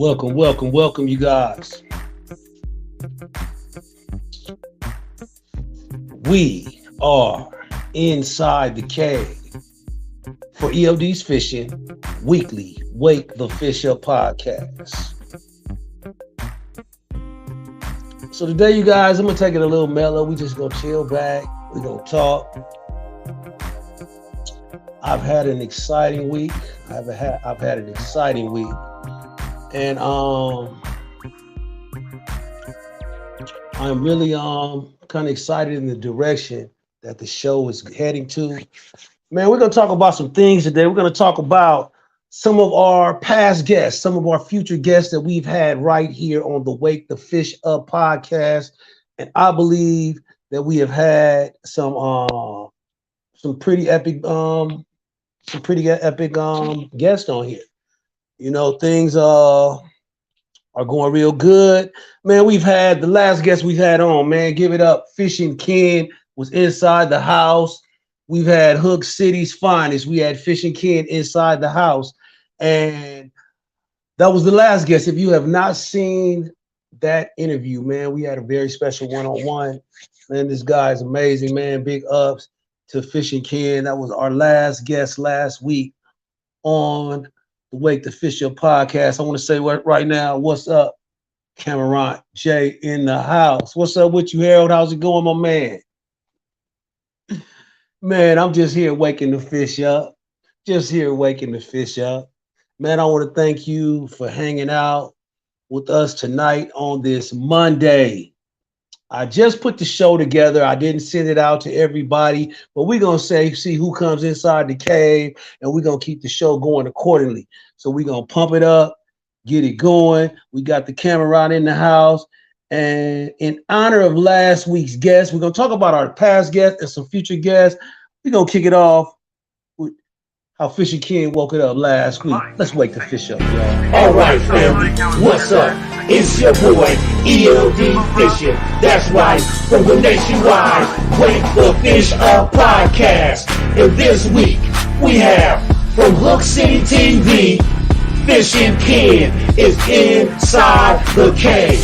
Welcome, you guys. We are inside the cave for EOD's Fishing Weekly Wake the Fish Up podcast. So today, you guys, I'm gonna take it a little mellow. We just gonna chill back. We gonna talk. I've had an exciting week. I've had an exciting week. And I'm really kind of excited in the direction that the show is heading to. Man, we're going to talk about some things today. We're going to talk about some of our past guests, some of our future guests that we've had right here on the Wake the Fish Up podcast. And I believe that we have had some pretty epic guests on here. You know, things are going real good. Man, we've had the last guest we've had on, man, give it up. Fishing Ken was inside the house. We've had Hook City's finest. We had Fishing Ken inside the house. And that was the last guest. If you have not seen that interview, man, we had a very special one-on-one. Man, this guy is amazing, man. Big ups to Fishing Ken. That was our last guest last week on the Wake the Fish Up podcast. I want to say right now, what's up, Cameron J in the house? What's up with you, Harold? How's it going, my man? Man, I'm just here waking the fish up. Just here waking the fish up. Man, I want to thank you for hanging out with us tonight on this Monday. I just put the show together. I didn't send it out to everybody, but we're going to see who comes inside the cave, and we're going to keep the show going accordingly. So we're going to pump it up, get it going. We got the camera in the house. And in honor of last week's guest, we're going to talk about our past guests and some future guests. We're going to kick it off with how Fishing Ken woke it up last week. Let's wake the fish up, y'all. All right, family. What's up? It's your boy, EOD Fishing. That's right, from the nationwide Wake the Fish Up podcast. And this week, we have from Hook City TV, Fishing Ken is inside the cave.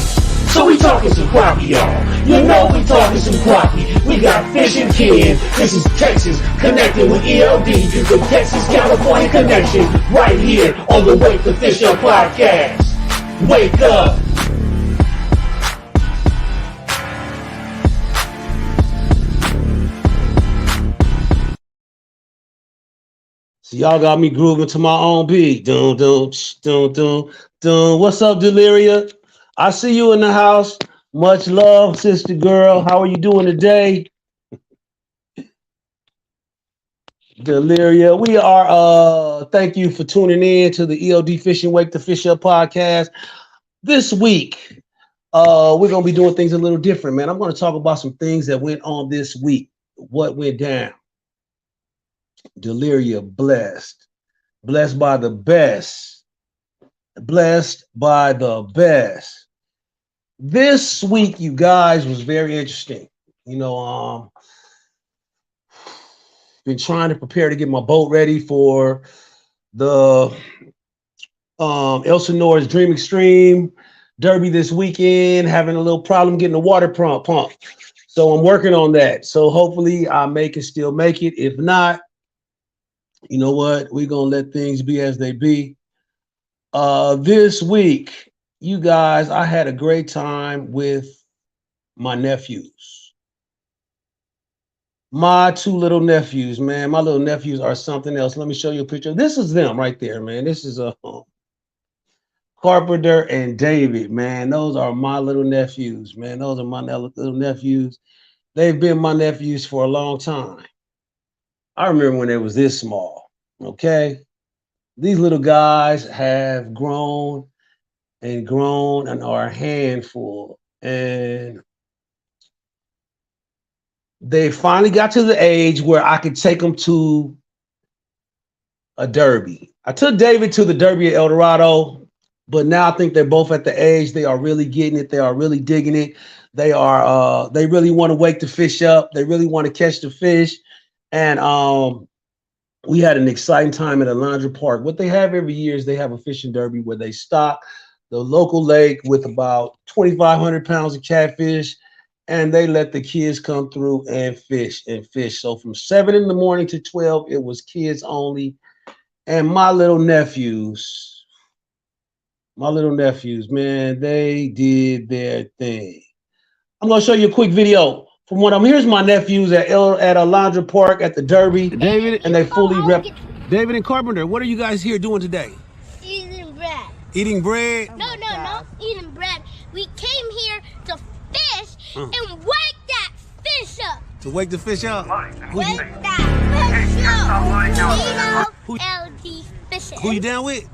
So we talking some crappie, y'all. You know we talking some crappie. We got Fishing Ken. This is Texas connected with ELD, the Texas-California connection, right here on the Wake the Fish Up podcast. Wake up. So y'all got me grooving to my own beat. Dun, dun, dun, dun, dun. What's up, Deliria? I see you in the house. Much love, sister girl. How are you doing today? Deliria, we are thank you for tuning in to the EOD Fishing Wake the Fish Up podcast. This week, we're gonna be doing things a little different, man. I'm gonna talk about some things that went on this week. What went down? Deliria blessed by the best, blessed by the best. This week, you guys, was very interesting. You know, been trying to prepare to get my boat ready for the Elsinore's Dream Extreme Derby this weekend, having a little problem getting the water pump. So I'm working on that. So hopefully I can still make it. If not, you know what? We're going to let things be as they be. This week, you guys, I had a great time with my nephews. My two little nephews, man. My little nephews are something else. Let me show you a picture. This is them right there, man. This is Carpenter and David, man. Those are my little nephews, man. Those are my little nephews. They've been my nephews for a long time. I remember when they was this small, okay? These little guys have grown and are a handful. And they finally got to the age where I could take them to a derby. I took David to the Derby at El Dorado, but now I think they're both at the age they are really getting it. They are really digging it. They really want to wake the fish up. They really want to catch the fish. And we had an exciting time at Alondra Park. What they have every year is they have a fishing derby where they stock the local lake with about 2,500 pounds of catfish, and they let the kids come through and fish and fish. So from 7 in the morning to 12, it was kids only. And my little nephews, man, they did their thing. I'm gonna show you a quick video from one of them. Here's my nephews at Alondra Park at the Derby. David, and they fully rep. David and Carpenter, what are you guys here doing today? Eating bread. Eating bread? No, eating bread. We came here to fish and wake that fish up. To wake the fish up? Wake that fish up. ELD fishing. Who you down with?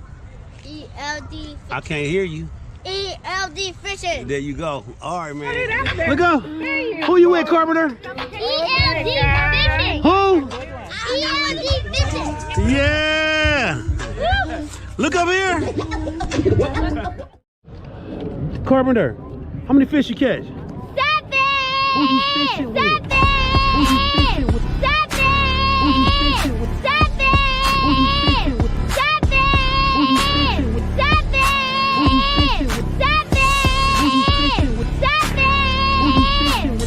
ELD fishing. I can't hear you. ELD fishing. There you go. All right, man. Look up. Who you with, Carpenter? ELD fishing. Who? ELD fishing. Yeah. Look up here. Carpenter, how many fish you catch? 7. Who you fishing with? 7. Who you fishing with? 7. Who you fishing with? 7. Who you fishing with? 7. Who you fishing with? 7. Who you fishing with? 7. Who you fishing with? 7. Who you fishing with?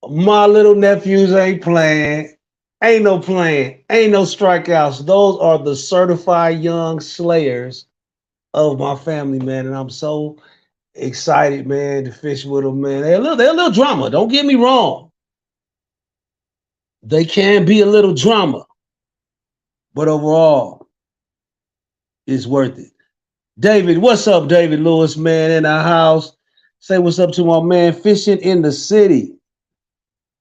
My little nephews ain't playing. Ain't no playing. Ain't no strikeouts. Those are the certified young slayers of my family, man. And I'm so excited, man, to fish with them, man. They're a little drama. Don't get me wrong. They can be a little drama. But overall, it's worth it. David, what's up, David Lewis, man, in the house? Say what's up to my man, fishing in the city.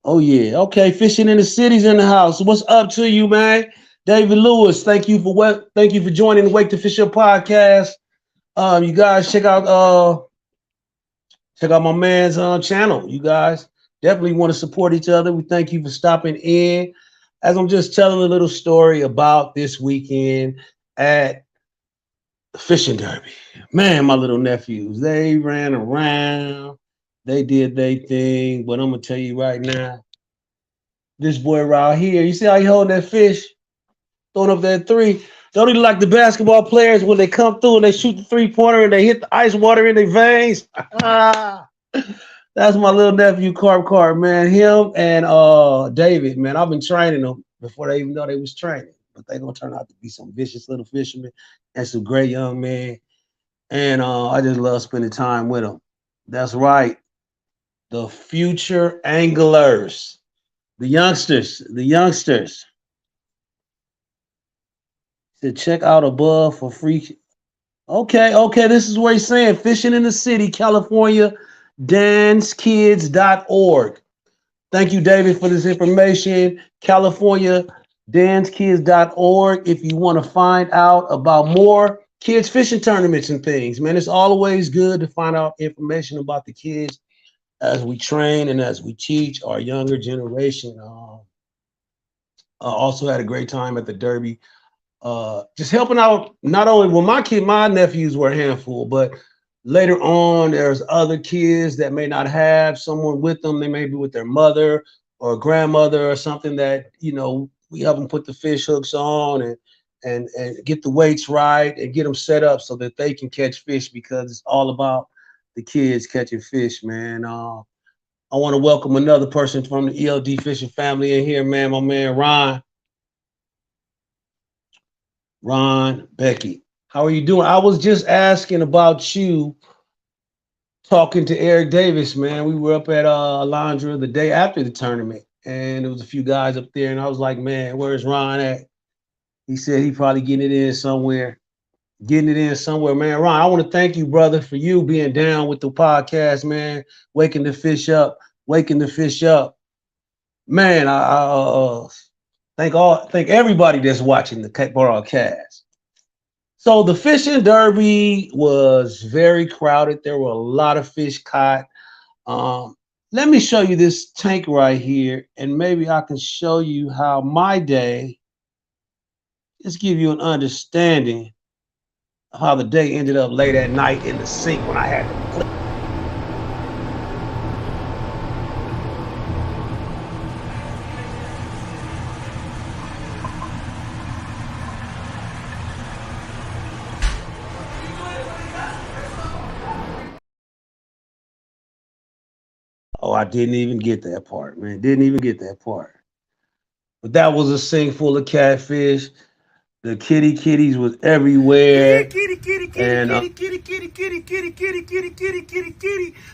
Oh, yeah. Okay, fishing in the city's in the house. What's up to you, man? David Lewis, thank you for joining the Wake to Fish Up podcast. You guys check out my man's channel. You guys definitely want to support each other. We thank you for stopping in. As I'm just telling a little story about this weekend at the fishing derby. Man, my little nephews, they ran around. They did their thing, but I'm gonna tell you right now, this boy right here, you see how he holding that fish, throwing up that three. Don't even like the basketball players when they come through and they shoot the 3-pointer and they hit the ice water in their veins. That's my little nephew, Carp, man. Him and David, man. I've been training them before they even know they was training, but they gonna turn out to be some vicious little fishermen and some great young men. And I just love spending time with them. That's right. The future anglers, the youngsters. To check out above for free. Okay. This is what he's saying. Fishing in the City, California, dancekids.org. Thank you, David, for this information. California, dancekids.org. If you want to find out about more kids fishing tournaments and things, man, it's always good to find out information about the kids as we train and as we teach our younger generation. Also had a great time at the Derby. Just helping out, not only with my nephews were a handful, but later on, there's other kids that may not have someone with them. They may be with their mother or grandmother or something that, we help them put the fish hooks on and get the weights right and get them set up so that they can catch fish, because it's all about the kids catching fish, man. I want to welcome another person from the ELD Fishing family in here, man. My man, Ron Becky. How are you doing? I was just asking about you, talking to Eric Davis, man. We were up at Alondra the day after the tournament, and there was a few guys up there, and I was like, man, where's Ron at? He said he probably getting it in somewhere. Man. Ron, I want to thank you, brother, for you being down with the podcast, man. Waking the fish up. Man, I thank everybody that's watching the broadcast. So the fishing derby was very crowded. There were a lot of fish caught. Let me show you this tank right here, and maybe I can show you how my day, just give you an understanding of how the day ended up late at night in the sink when I had to clip. Oh, I didn't even get that part, man. Didn't even get that part. But that was a sink full of catfish. The kitties was everywhere. And Kitty.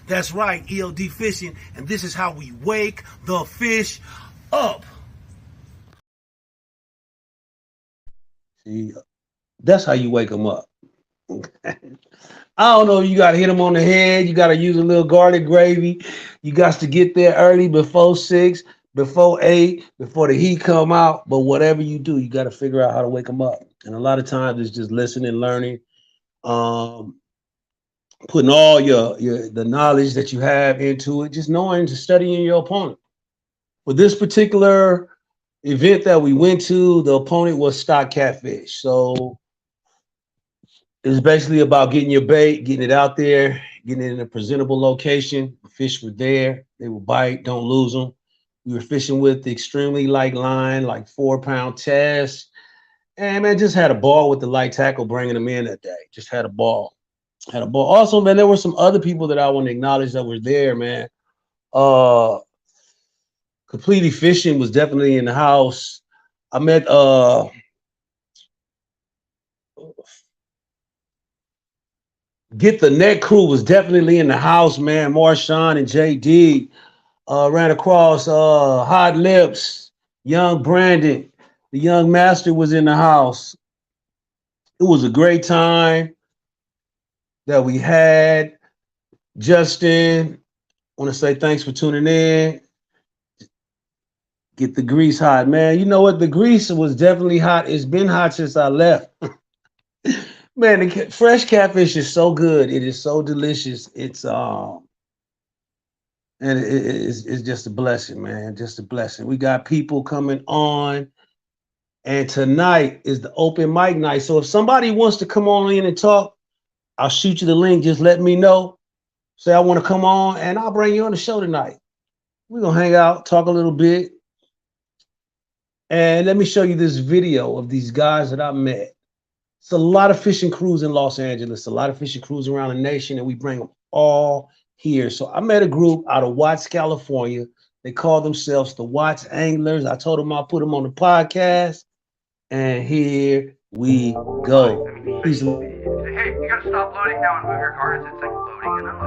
That's right, ELD Fishing, and this is how we wake the fish up. see, that's how you wake them up. I don't know. You got to hit them on the head. You got to use a little garlic gravy. You got to get there early before 6, before 8, before the heat come out. But whatever you do, you got to figure out how to wake them up. And a lot of times it's just listening, learning, putting all your the knowledge that you have into it, just knowing, just studying your opponent. For this particular event that we went to, the opponent was stock catfish. So it's basically about getting your bait, getting it out there, getting it in a presentable location. The fish were there. They will bite. Don't lose them. We were fishing with the extremely light line, like 4-pound test. And, man, just had a ball with the light tackle bringing them in that day. Just had a ball. Had a ball. Also, man, there were some other people that I want to acknowledge that were there, man. Completely Fishing was definitely in the house. I met Get the Net crew was definitely in the house, man. Marshawn and JD ran across Hot Lips, Young Brandon. The Young Master was in the house. It was a great time that we had. Justin, I want to say thanks for tuning in. Get the grease hot, man. You know what? The grease was definitely hot. It's been hot since I left. Man, the fresh catfish is so good. It is so delicious. It's and it's just a blessing, man. Just a blessing. We got people coming on, and tonight is the open mic night. So if somebody wants to come on in and talk, I'll shoot you the link. Just let me know. Say I want to come on, and I'll bring you on the show tonight. We're gonna hang out, talk a little bit. And let me show you this video of these guys that I met. It's a lot of fishing crews in Los Angeles, a lot of fishing crews around the nation, and we bring them all here. So I met a group out of Watts, California. They call themselves the Watts Anglers. I told them I'll put them on the podcast, and here we go. Please. Hey, you gotta stop loading now and move your cards. It's like loading and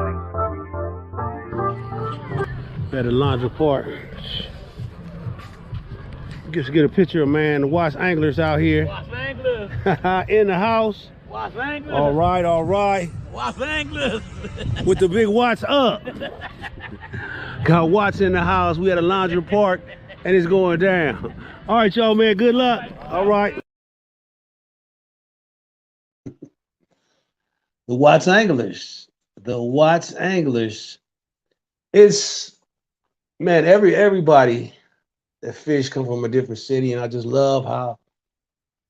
unloading. Better launch apart. Just get a picture of, man, the Watts Anglers out here. Watts Anglers. In the house. Watts Anglers. All right, all right. Watts Anglers. With the big Watts up. Got Watts in the house. We had a laundry park, and it's going down. All right, y'all, man. Good luck. All right. The Watts Anglers. The Watts Anglers. It's, man, everybody that fish come from a different city, and I just love how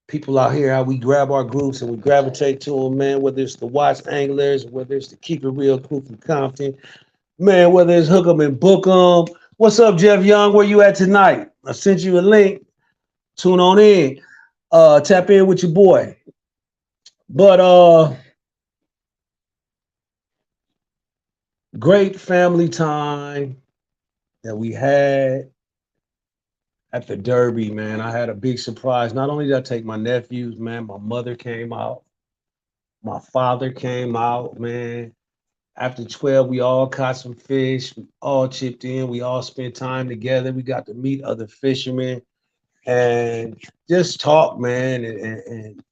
people out here, how we grab our groups and we gravitate to them, man, whether it's the Watts Anglers, whether it's the Keep It Real crew from Compton, man, whether it's Hook 'em and Book 'em. What's up, Jeff Young? Where you at tonight? I sent you a link. Tune on in. Tap in with your boy. But great family time that we had at the Derby, man. I had a big surprise. Not only did I take my nephews, man, my mother came out. My father came out, man. After 12, we all caught some fish. We all chipped in. We all spent time together. We got to meet other fishermen and just talk, man, and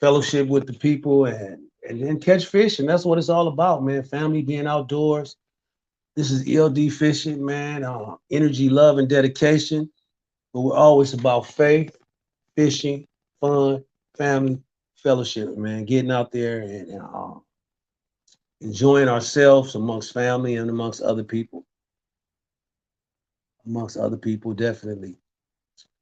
fellowship with the people and then catch fish. And that's what it's all about, man. Family, being outdoors. This is ELD Fishing, man. Energy, love, and dedication. But we're always about faith, fishing, fun, family, fellowship, man. Getting out there and enjoying ourselves amongst family and amongst other people. Amongst other people, definitely.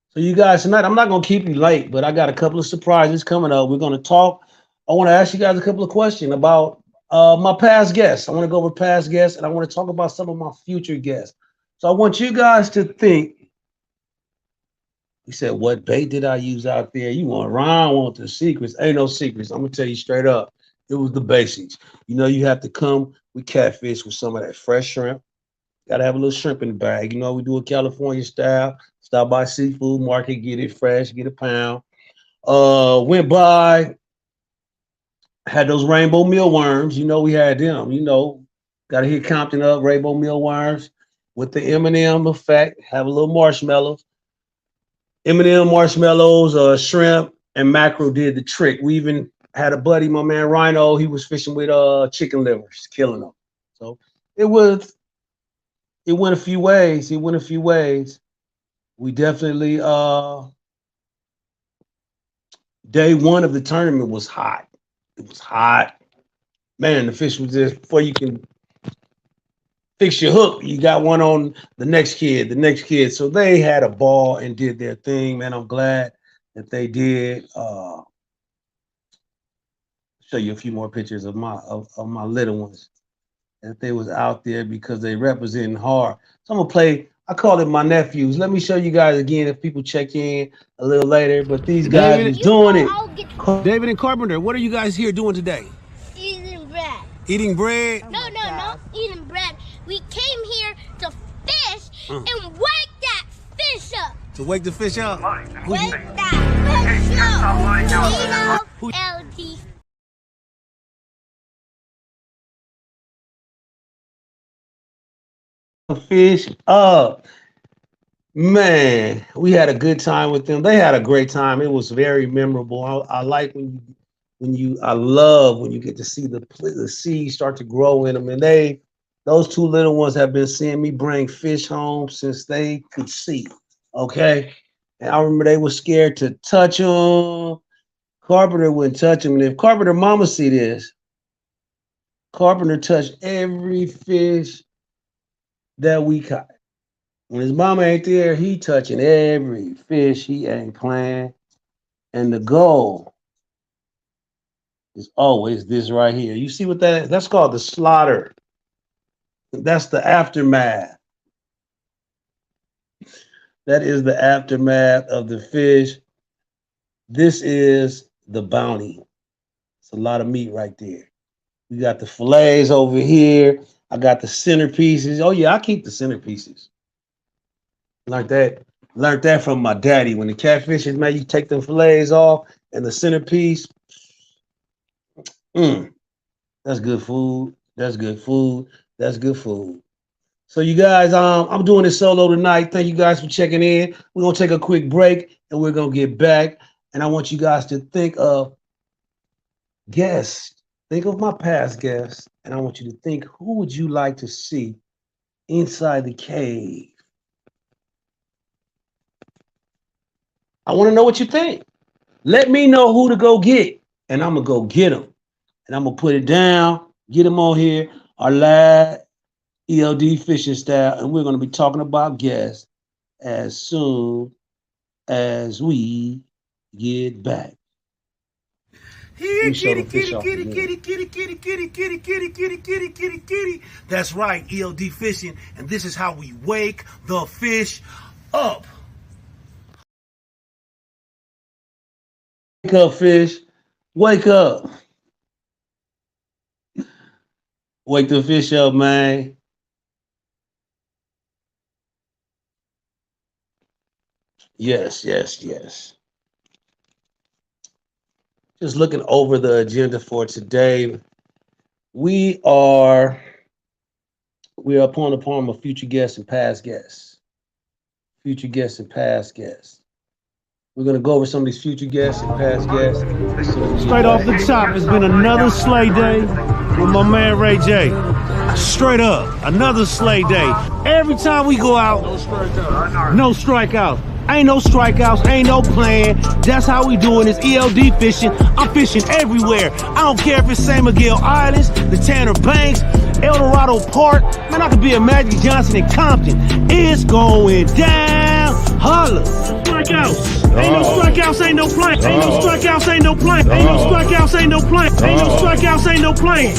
So you guys, tonight, I'm not going to keep you late, but I got a couple of surprises coming up. We're going to talk. I want to ask you guys a couple of questions about my past guests. I want to go over past guests, and I want to talk about some of my future guests. So I want you guys to think. He said, what bait did I use out there? You want Ron, want the secrets. Ain't no secrets. I'm going to tell you straight up. It was the basics. You know, you have to come with catfish with some of that fresh shrimp. Gotta have a little shrimp in the bag. You know, we do a California style. Stop by seafood market, get it fresh, get a pound. Went by, had those rainbow mealworms. You know, we had them. You know, gotta hit Compton up, rainbow mealworms with the M&M effect. Have a little marshmallows. M&M marshmallows, shrimp and mackerel did the trick. We even had a buddy, my man Rhino. He was fishing with chicken livers, killing them. So it went a few ways. We definitely day one of the tournament was hot. It was hot. Man, the fish was just before you can fix your hook, you got one on the next kid. So they had a ball and did their thing, man. I'm glad that they did. Show you a few more pictures of my little ones that they was out there because they representing hard. So I'm gonna play. I call it my nephews. Let me show you guys again if people check in a little later. But these guys is doing it. David and Carpenter, what are you guys here doing today? Eating bread. Eating bread? No, eating bread. We came here to fish and wake that fish up. To wake the fish up? Wake that fish up. LD. Fish up. Man, we had a good time with them. They had a great time. It was very memorable. I like I love when you get to see the seeds start to grow in them. And those two little ones have been seeing me bring fish home since they could see. Okay. And I remember they were scared to touch them. Carpenter wouldn't touch them. And if Carpenter mama see this, Carpenter touched every fish that we caught. When his mama ain't there, he touching every fish. He ain't playing. And the goal is always this right here. You see what that is? That's called the slaughter. That's the aftermath. That is the aftermath of the fish. This is the bounty. It's a lot of meat right there. We got the fillets over here. I got the centerpieces. Oh yeah, I keep the centerpieces. Learned that from my daddy. When the catfishes, man, you take the fillets off and the centerpiece. That's good food. That's good food. That's good food. So you guys, I'm doing this solo tonight. Thank you guys for checking in. We're gonna take a quick break and we're gonna get back. And I want you guys to think of guests. Think of my past guests, and I want you to think, who would you like to see inside the cave? I want to know what you think. Let me know who to go get, and I'm going to go get them. And I'm going to put it down, get them on here, our live ELD fishing style, and we're going to be talking about guests as soon as we get back. Here, kitty, kitty, kitty, kitty, kitty, kitty, kitty, kitty, kitty, kitty, kitty, kitty, kitty. That's right, ELD fishing, and this is how we wake the fish up. Wake up, fish. Wake up. Wake the fish up, man. Yes. Just looking over the agenda for today, we are upon the palm of future guests and past guests. Future guests and past guests. We're gonna go over some of these future guests and past guests. Straight off the top, it's been another sleigh day with my man Ray J. Straight up, another sleigh day. Every time we go out, no strikeouts. Ain't no strikeouts, ain't no plan. That's how we doing this ELD fishing. I'm fishing everywhere. I don't care if it's San Miguel Islands, the Tanner Banks, El Dorado Park. Man, I could be a Magic Johnson in Compton. It's going down. Holla. Strikeouts. Ain't no strikeouts, ain't no plan. Ain't no strikeouts, ain't no plan. Ain't no strikeouts, ain't no plan. Ain't no strikeouts, ain't no plan.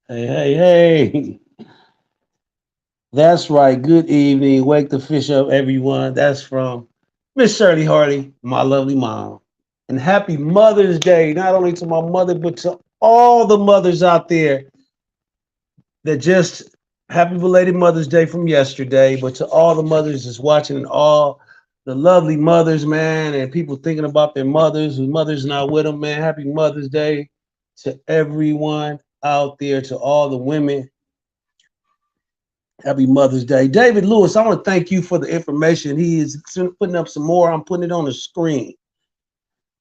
Hey. That's right. Good evening. Wake the fish up, everyone. That's from Miss Shirley Hardy, my lovely mom. And happy Mother's Day, not only to my mother, but to all the mothers out there that just happy belated Mother's Day from yesterday, but to all the mothers that's watching and all the lovely mothers, man, and people thinking about their mothers whose mother's not with them, man. Happy Mother's Day to everyone out there, to all the women. Happy Mother's Day. David Lewis, I want to thank you for the information. He is putting up some more. I'm putting it on the screen.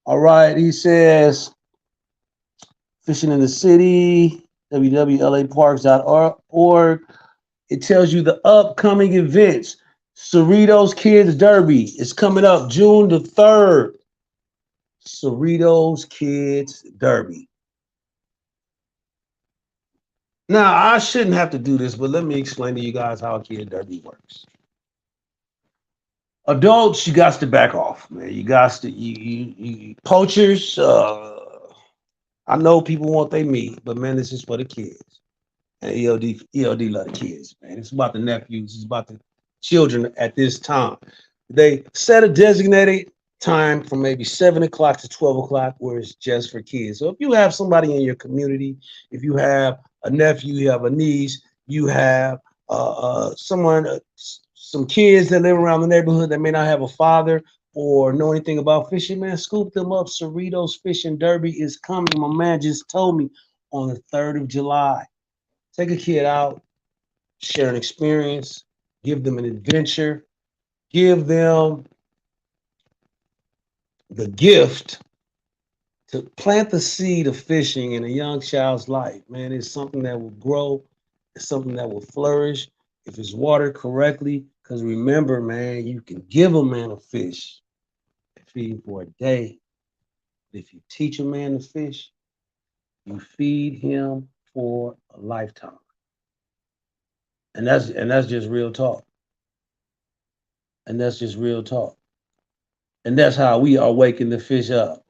All right. He says, fishing in the city, www.laparks.org. It tells you the upcoming events. Cerritos Kids Derby is coming up June the 3rd. Cerritos Kids Derby. Now, I shouldn't have to do this, but let me explain to you guys how a kid derby works. Adults, you got to back off, man. You got to, you poachers, I know people want their meat, but man, this is for the kids. And ELD love the kids, man. It's about the nephews. It's about the children at this time. They set a designated time from maybe 7 o'clock to 12 o'clock where it's just for kids. So if you have somebody in your community, if you have a nephew, you have a niece, you have someone, some kids that live around the neighborhood that may not have a father or know anything about fishing, man, scoop them up. Cerritos Fishing Derby is coming. My man just told me on the 3rd of July. Take a kid out, share an experience, give them an adventure, give them the gift to plant the seed of fishing in a young child's life. Man, it's something that will grow. It's something that will flourish if it's watered correctly. Because remember, man, you can give a man a fish and feed him for a day. If you teach a man to fish, you feed him for a lifetime. And that's just real talk. And that's just real talk. And that's how we are waking the fish up.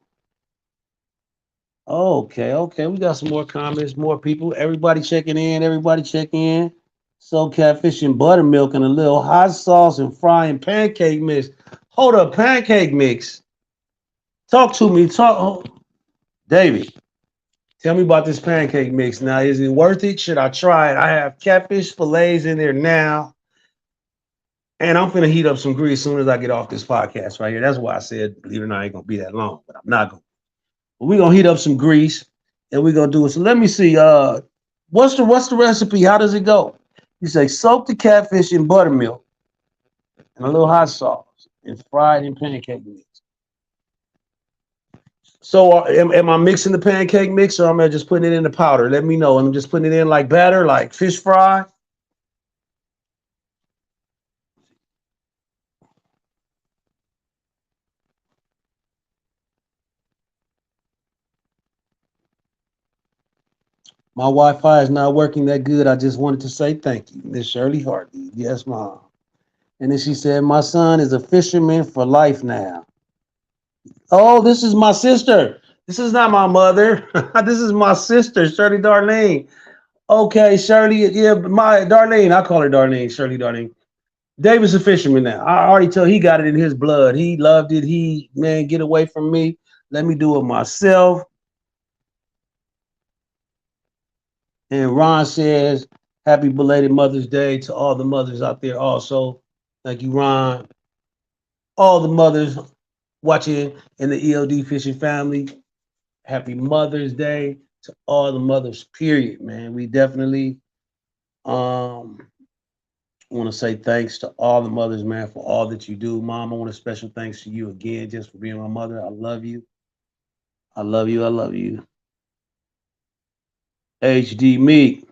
Okay. We got some more comments, more people. Everybody checking in. So catfish and buttermilk and a little hot sauce and frying pancake mix. Hold up, pancake mix. Talk to me. David, tell me about this pancake mix. Now, is it worth it? Should I try it? I have catfish fillets in there now. And I'm going to heat up some grease as soon as I get off this podcast right here. That's why I said, believe it or not, I ain't going to be that long, but I'm not going to. But we're going to heat up some grease and we're going to do it. So let me see. What's the recipe? How does it go? You say soak the catfish in buttermilk and a little hot sauce and fry it in pancake mix. So am I mixing the pancake mix or am I just putting it in the powder? Let me know. I'm just putting it in like batter, like fish fry. My Wi-Fi is not working that good. I just wanted to say thank you, Miss Shirley Hardy. Yes, Mom. And then she said, my son is a fisherman for life now. Oh, this is my sister. This is not my mother. This is my sister, Shirley Darlene. Okay, Shirley. Yeah, my Darlene. I call her Darlene, Shirley Darlene. David's a fisherman now. I already tell he got it in his blood. He loved it. Man, get away from me. Let me do it myself. And Ron says, happy belated Mother's Day to all the mothers out there also. Thank you, Ron. All the mothers watching in the ELD Fishing family. Happy Mother's Day to all the mothers, period, man. We definitely want to say thanks to all the mothers, man, for all that you do. Mom, I want a special thanks to you again just for being my mother. I love you. I love you. I love you. HD Meek.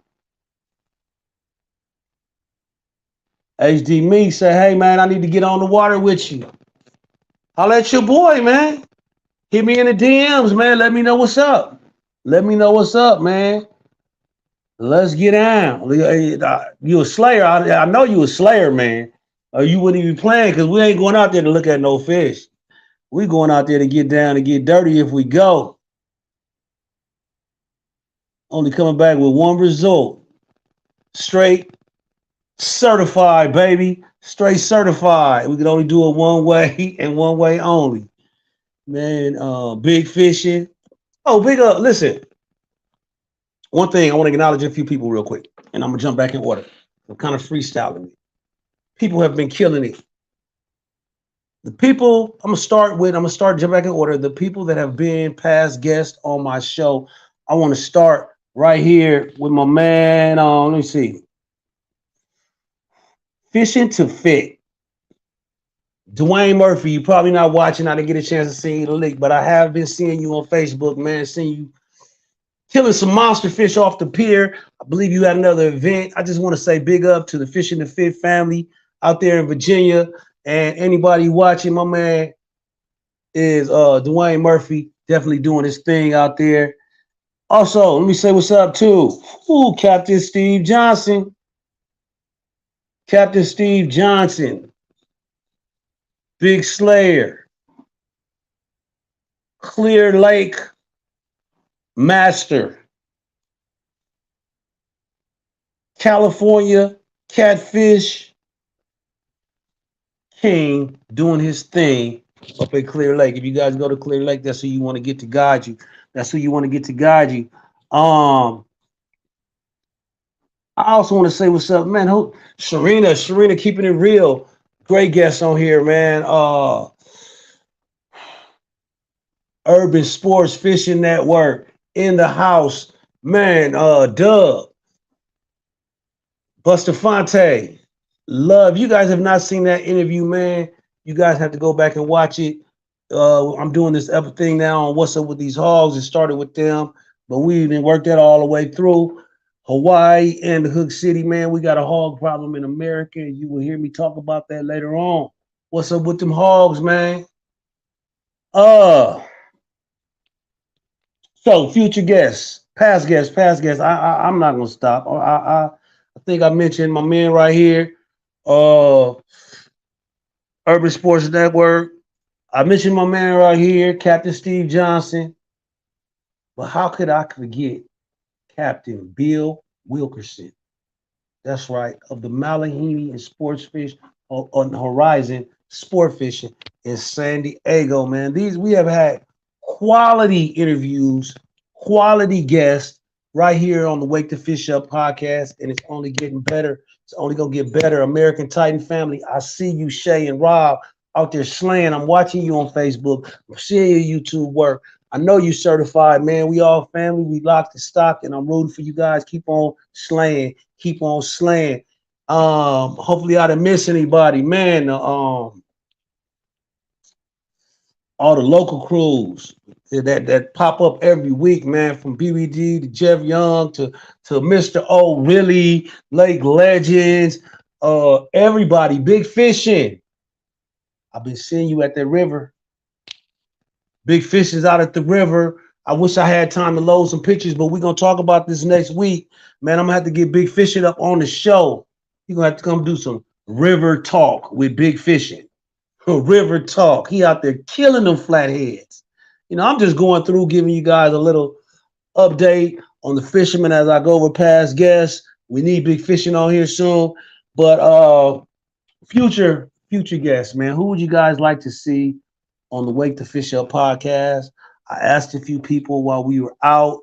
HD Meek say, hey, man, I need to get on the water with you. I'll let your boy, man. Hit me in the DMs, man. Let me know what's up. Let me know what's up, man. Let's get down. You a slayer. I know you a slayer, man. Or you wouldn't even be playing because we ain't going out there to look at no fish. We going out there to get down and get dirty if we go. Only coming back with one result. Straight certified, baby. Straight certified. We can only do it one way and one way only. Man, big fishing. Oh, big up. Listen, one thing I want to acknowledge a few people real quick, and I'm gonna jump back in order. I'm kind of freestyling it. People have been killing it. The people I'm gonna start jump back in order. The people that have been past guests on my show. I want to start right here with my man. Let me see. Fishing to Fit. Dwayne Murphy, you probably not watching. I didn't get a chance to see the link, but I have been seeing you on Facebook, man. Seeing you killing some monster fish off the pier. I believe you had another event. I just want to say big up to the Fishing to Fit family out there in Virginia. And anybody watching, my man is Dwayne Murphy, definitely doing his thing out there. Also, let me say what's up too. Ooh, Captain Steve Johnson. Captain Steve Johnson. Big Slayer. Clear Lake Master. California Catfish King doing his thing up at Clear Lake. If you guys go to Clear Lake, that's who you want to get to guide you. That's who you want to get to guide you. I also want to say what's up, man. Sharina keeping it real. Great guest on here, man. Urban Sports Fishing Network in the house, man. Doug, Bustafonte, love. You guys have not seen that interview, man. You guys have to go back and watch it. I'm doing this other thing now on What's Up with These Hogs. It started with them, but we didn't work that all the way through. Hawaii and the Hook City, man, we got a hog problem in America, and you will hear me talk about that later on. What's up with them hogs, man? So future guests, past guests. I'm not gonna stop. I think I mentioned my man right here, Urban Sports Network. I mentioned my man right here, Captain Steve Johnson. But how could I forget Captain Bill Wilkerson? That's right, of the Malahini and Sportsfish on the Horizon Sport Fishing in San Diego, man. We have had quality interviews, quality guests right here on the Wake the Fish Up podcast, and it's only getting better. It's only gonna get better. American Titan family, I see you, Shay and Rob, out there slaying. I'm watching you on Facebook. I'm seeing your YouTube work. I know you certified, man. We all family. We locked the stock, and I'm rooting for you guys. Keep on slaying. Keep on slaying. Hopefully I didn't miss anybody, man. All the local crews that pop up every week, man, from BBD to Jeff Young to Mr. O, really, Lake Legends, everybody, Big Fishing. I've been seeing you at the river. Big Fish is out at the river. I wish I had time to load some pictures, but we're going to talk about this next week. Man, I'm going to have to get Big Fishing up on the show. You're going to have to come do some river talk with Big Fishing. River talk. He out there killing them flatheads. You know, I'm just going through giving you guys a little update on the fishermen as I go over past guests. We need Big Fishing on here soon. But future guests, man, who would you guys like to see on the Wake the Fish Up podcast? I asked a few people while we were out.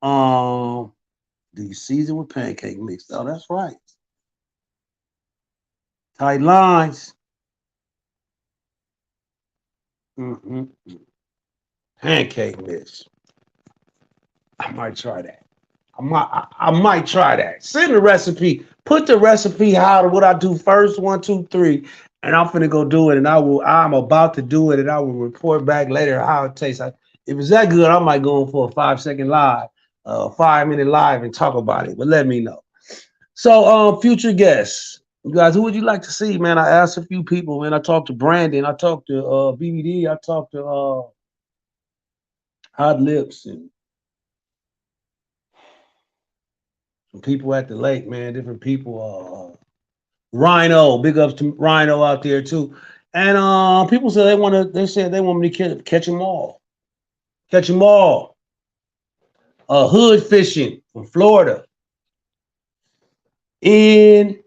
Do you season with pancake mix? Oh, that's right. Tight lines. Pancake mix. I might try that. I might try that. Send the recipe. Put the recipe how what I do first. 1, 2, 3. And I'm finna go do it, and I'm about to do it, and I will report back later how it tastes. If it's that good, I might go in for a 5-second live, 5-minute live and talk about it, but let me know. So future guests, you guys, who would you like to see, man? I asked a few people, man. I talked to Brandon, I talked to BBD, I talked to Hot Lips, and some people at the lake, man, different people, Rhino, big ups to Rhino out there too. And people said they said they want me to catch them all. Catch them all. Hood Fishing from Florida. NOTR.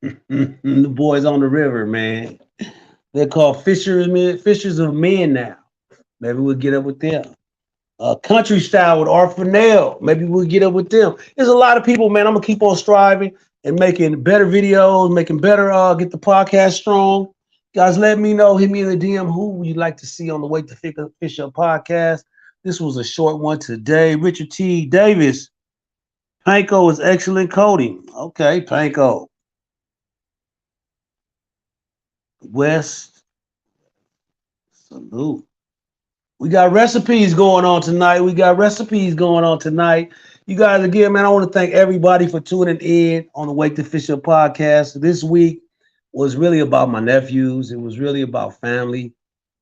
The boys on the river, man. They're called Fishers of Men now. Maybe we'll get up with them. Country Style with Arfanel. Maybe we'll get up with them. There's a lot of people, man. I'm gonna keep on striving and making better videos, making better, get the podcast strong. Guys, let me know. Hit me in the DM who you'd like to see on the Wake the Fish Up podcast. This was a short one today. Richard T. Davis. Panko is excellent coding. Okay, Panko. West. Salute. We got recipes going on tonight. You guys, again, man, I want to thank everybody for tuning in on the Wake the Fish Up podcast. This week was really about my nephews. It was really about family.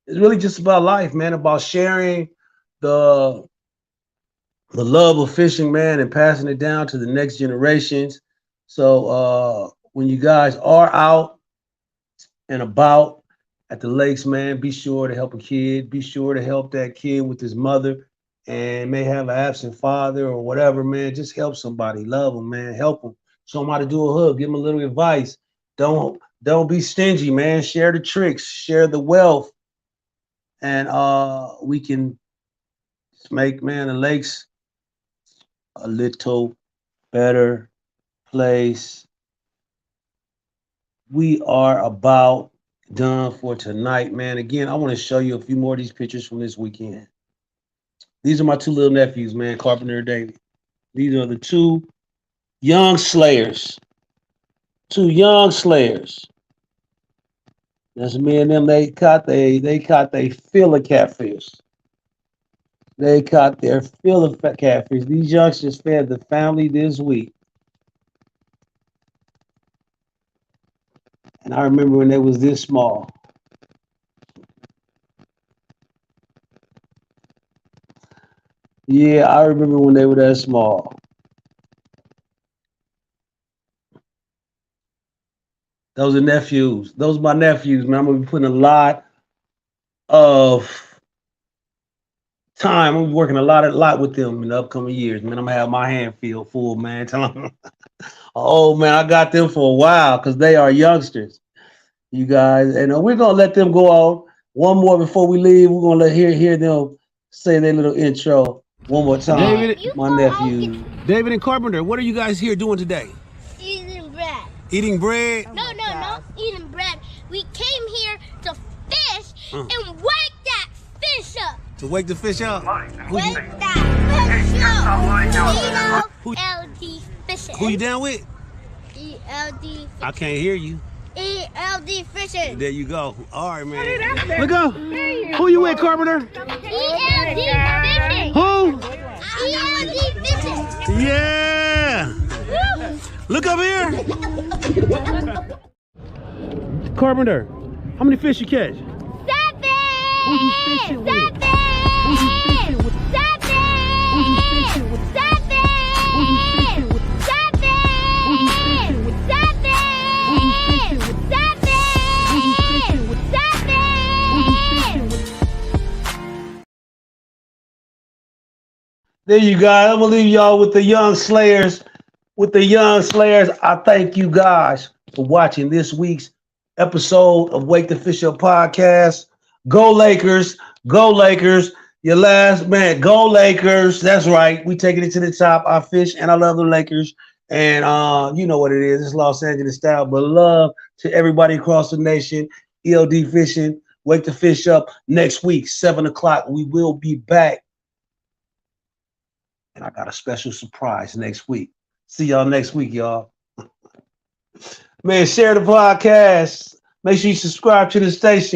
It's really just about life, man, about sharing the love of fishing, man, and passing it down to the next generations. So when you guys are out and about at the lakes, man, be sure to help a kid. Be sure to help that kid with his mother and may have an absent father or whatever, man. Just help somebody. Love them, man. Help them. Show them how to do a hook. Give them a little advice. Don't be stingy, man. Share the tricks. Share the wealth. And we can make, man, the lakes a little better place. We are about done for tonight, man. Again, I want to show you a few more of these pictures from this weekend. These are my two little nephews, man, Carpenter and David. These are the two young slayers. That's me and them. They caught they fill of catfish. They caught their fill of catfish. These youngsters fed the family this week. And I remember when they was this small. Yeah, I remember when they were that small. Those are nephews. Those are my nephews, man. I'm going to be putting a lot of time. I'm working a lot with them in the upcoming years, man. I'm going to have my hand full, man. Tell them, oh, man, I got them for a while because they are youngsters, you guys. And we're going to let them go on. One more before we leave. We're going to hear them say their little intro one more time. David, my nephew. David and Carpenter, what are you guys here doing today? Eating bread. Eating bread? No, eating bread. We came here to fish and wake that fish up. To wake the fish up? Wake that fish up. ELD fishing. Who you down with? ELD fishing. I can't hear you. ELD fishing. There you go. All right, man. Look up. Who you with, Carpenter? ELD fishing. Who? ELD fishing. Yeah. Look up here. Carpenter, how many fish you catch? 7. Who you fishing with? 7. Who you fishing with? 7. Who you fishing with? 7. Who you fishing with? 7. Who you fishing with? 7. Who you fishing with? 7. Who you fishing with? 7. Who you fishing with? There you guys. I'm gonna leave y'all with the young slayers. I thank you guys for watching this week's episode of Wake the Fish Up podcast. Go Lakers. Go Lakers. Your last man. Go Lakers. That's right. We taking it to the top. I fish and I love the Lakers. And you know what it is. It's Los Angeles style. But love to everybody across the nation. ELD Fishing. Wake the Fish Up next week, 7 o'clock. We will be back. And I got a special surprise next week. See y'all next week, y'all. Man, share the podcast. Make sure you subscribe to the station.